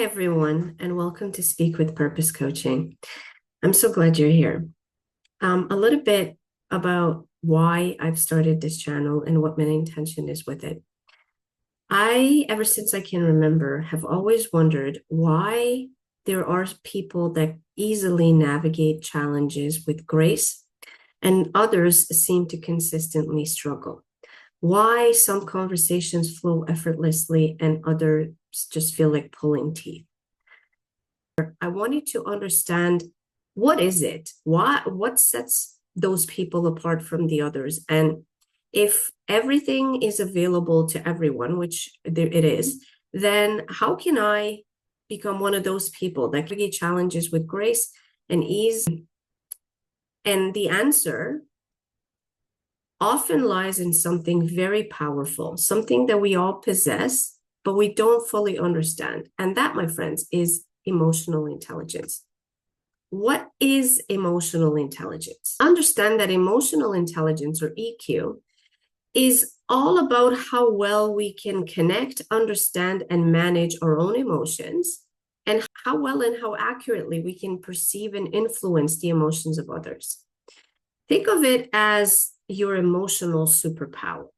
Hi, everyone, and welcome to Speak with Purpose Coaching. I'm so glad you're here. A little bit about why I've started this channel and what my intention is with it. Ever since I can remember, have always wondered why there are people that easily navigate challenges with grace and others seem to consistently struggle. Why some conversations flow effortlessly and others just feel like pulling teeth. I wanted to understand what is it? What sets those people apart from the others? And if everything is available to everyone, which it is, then how can I become one of those people that can get challenges with grace and ease? And the answer often lies in something very powerful, something that we all possess, but we don't fully understand. And that, my friends, is emotional intelligence. What is emotional intelligence? Understand that emotional intelligence, or EQ, is all about how well we can connect, understand, and manage our own emotions, and how well and how accurately we can perceive and influence the emotions of others. Think of it as your emotional superpower.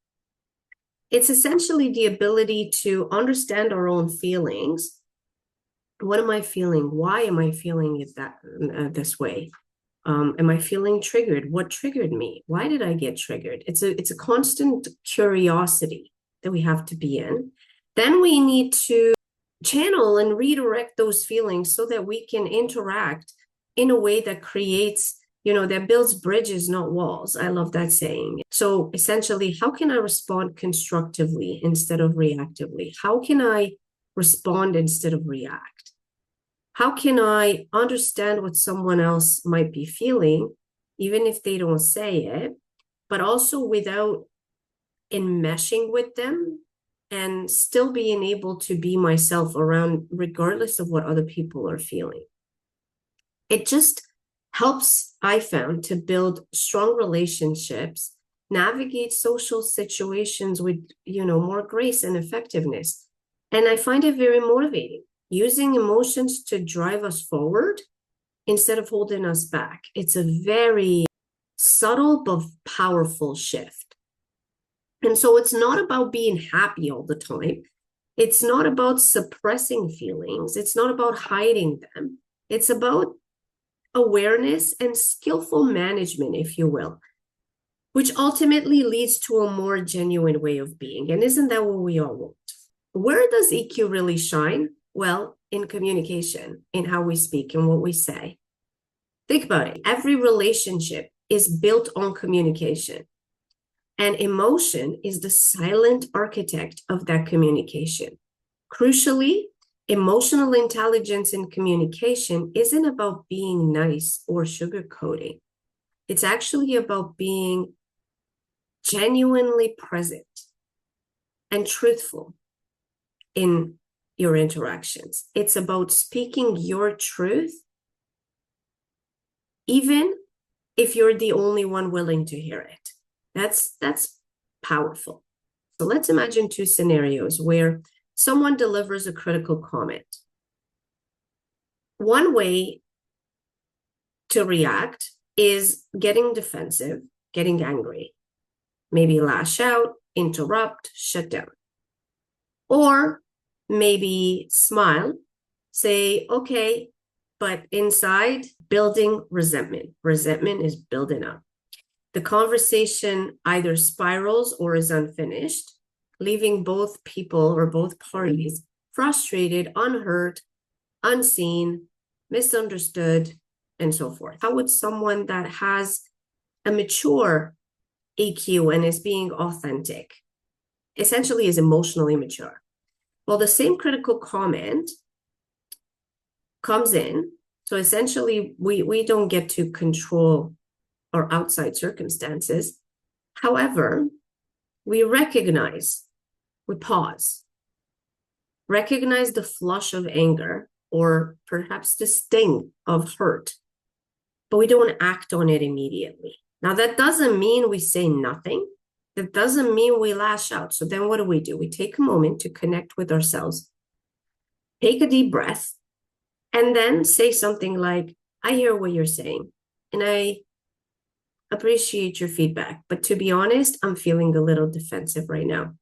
It's essentially the ability to understand our own feelings. What am I feeling? Why am I feeling it this way? Am I feeling triggered? What triggered me? Why did I get triggered? It's a constant curiosity that we have to be in. Then we need to channel and redirect those feelings so that we can interact in a way that creates, that builds bridges, not walls. I love that saying. So essentially, how can I respond constructively instead of reactively? How can I respond instead of react? How can I understand what someone else might be feeling, even if they don't say it, but also without enmeshing with them and still being able to be myself around, regardless of what other people are feeling? It just helps, I found, to build strong relationships, navigate social situations with, more grace and effectiveness. And I find it very motivating, using emotions to drive us forward instead of holding us back. It's a very subtle but powerful shift. And so it's not about being happy all the time. It's not about suppressing feelings. It's not about hiding them. It's about awareness and skillful management, if you will, which ultimately leads to a more genuine way of being. And isn't that what we all want? Where does EQ really shine? Well, in communication, in how we speak and what we say. Think about it. Every relationship is built on communication. And emotion is the silent architect of that communication. Crucially, emotional intelligence in communication isn't about being nice or sugarcoating. It's actually about being genuinely present and truthful in your interactions. It's about speaking your truth, even if you're the only one willing to hear it. That's powerful. So let's imagine two scenarios where someone delivers a critical comment. One way to react is getting defensive, getting angry, maybe lash out, interrupt, shut down. Or maybe smile, say, okay, but inside, building resentment. Resentment is building up. The conversation either spirals or is unfinished, leaving both people or both parties frustrated, unheard, unseen, misunderstood, and so forth. How would someone that has a mature EQ and is being authentic, essentially is emotionally mature? Well, the same critical comment comes in. So essentially, we don't get to control our outside circumstances. However, we pause, recognize the flush of anger or perhaps the sting of hurt, but we don't act on it immediately. Now, that doesn't mean we say nothing. That doesn't mean we lash out. So then what do? We take a moment to connect with ourselves take a deep breath, and then say something like, I hear what you're saying, and I appreciate your feedback. But to be honest, I'm feeling a little defensive right now.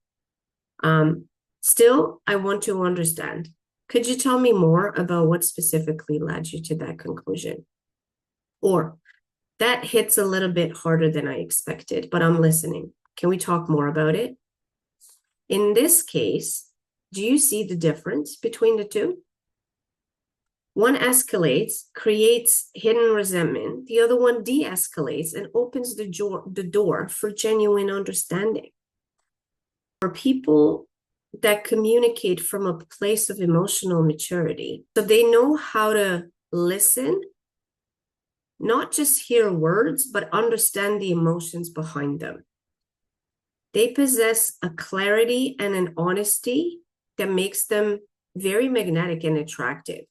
Um, Still, I want to understand. Could you tell me more about what specifically led you to that conclusion? Or that hits a little bit harder than I expected, but I'm listening. Can we talk more about it? In this case, do you see the difference between the two? One escalates, creates hidden resentment. The other one de-escalates and opens the door for genuine understanding. For people that communicate from a place of emotional maturity, so they know how to listen, not just hear words, but understand the emotions behind them. They possess a clarity and an honesty that makes them very magnetic and attractive,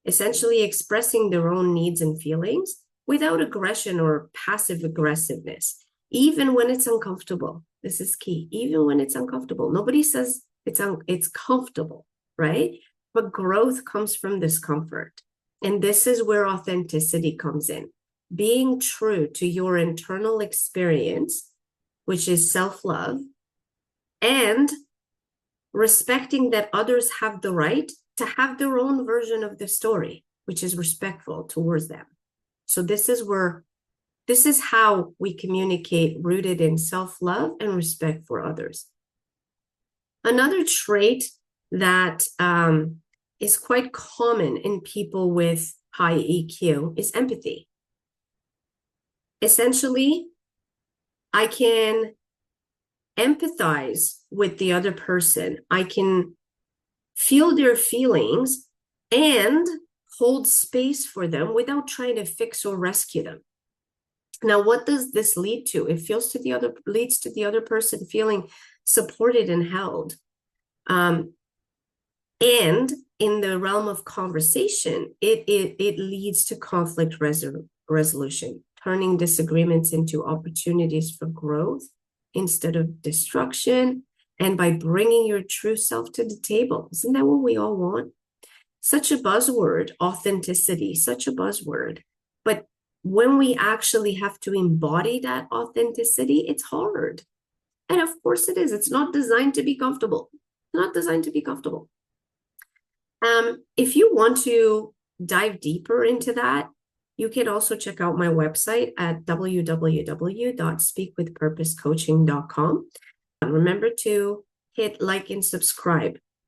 essentially expressing their own needs and feelings without aggression or passive aggressiveness, even when it's uncomfortable. This is key. Even when it's uncomfortable. Nobody says it's comfortable, right? But growth comes from discomfort. And this is where authenticity comes in. Being true to your internal experience, which is self-love, and respecting that others have the right to have their own version of the story, which is respectful towards them. So this is how we communicate, rooted in self-love and respect for others. Another trait that is quite common in people with high EQ is empathy. Essentially, I can empathize with the other person. I can feel their feelings and hold space for them without trying to fix or rescue them. Now, what does this lead to? It leads to the other person feeling supported and held. And in the realm of conversation, it leads to conflict resolution, turning disagreements into opportunities for growth instead of destruction, and by bringing your true self to the table. Isn't that what we all want? Such a buzzword, authenticity, such a buzzword. But when we actually have to embody that authenticity, it's hard. And of course it is. It's not designed to be comfortable. Not designed to be comfortable. If you want to dive deeper into that, you can also check out my website at www.speakwithpurposecoaching.com. Remember to hit like and subscribe.